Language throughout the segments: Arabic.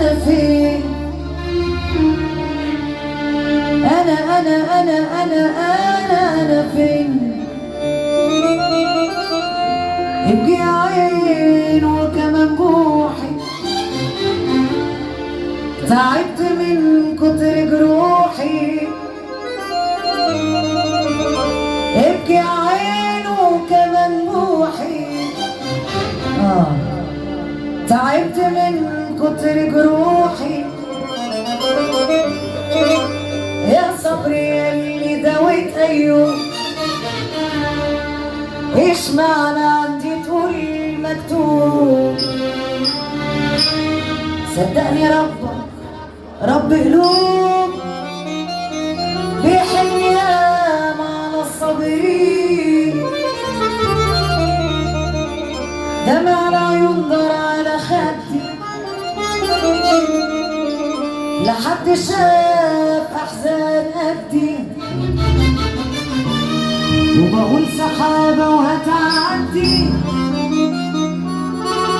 أنا فين؟ أنا فين؟ يبكي عين وكمان بوحي، تعبت من كتر جروحي. ابكي عين وكمان بوحي، تعبت من كتر جروحي. يا صبري اللي داويت أيوب، إيش معنى عندي تقول مكتوب؟ صدقني ربك رب قلوب، بيحن ياما على الصابرين. دمع العيون دار على خدي، لحد شاف أحزان قدي. وبقول سحابة وهتعدي،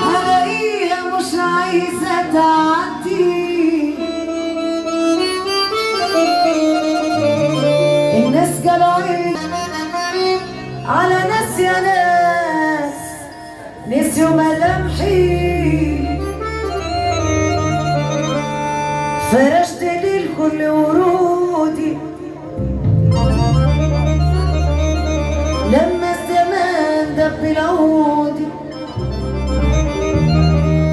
ألاقيها مش عايزة تعدي. الناس جالعين على ناس، يا ناس نسيوا ملامحي. فرشت للكل ورودي لما الزمان دب العودي،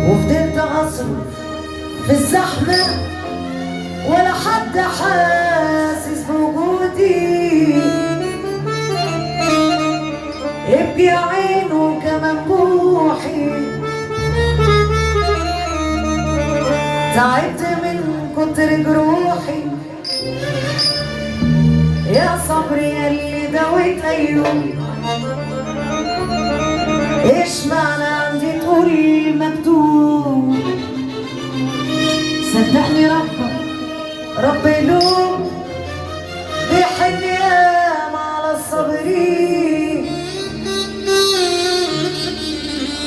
وفضلت أصرف في الزحمة ولا حد حاسس بوجودي. ابكي عين وكمان بوحي، تعبت من كتر جروحي. يا صبري اللي داويت أيوب، إيش معنى عندي تقول مكتوب؟ صدقني ربك رب قلوب، بيحن ياما على الصابرين.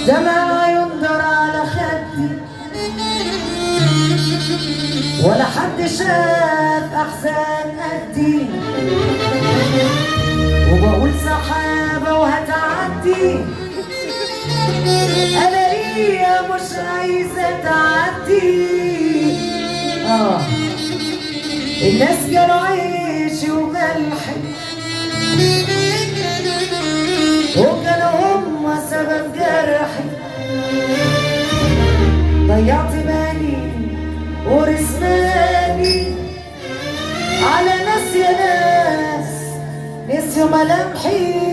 دمع العيون دار على خدي، ولا حد شاف أحزان قدي. وبقول سحابة وهتعدي، ألاقيها مش عايزة تعدي. الناس جالوا عيشي وملحي، وكانوا هما سبب جرحي. ضيعت بالي ورسماني على ناس، يا ناس نسيوا ملامحي.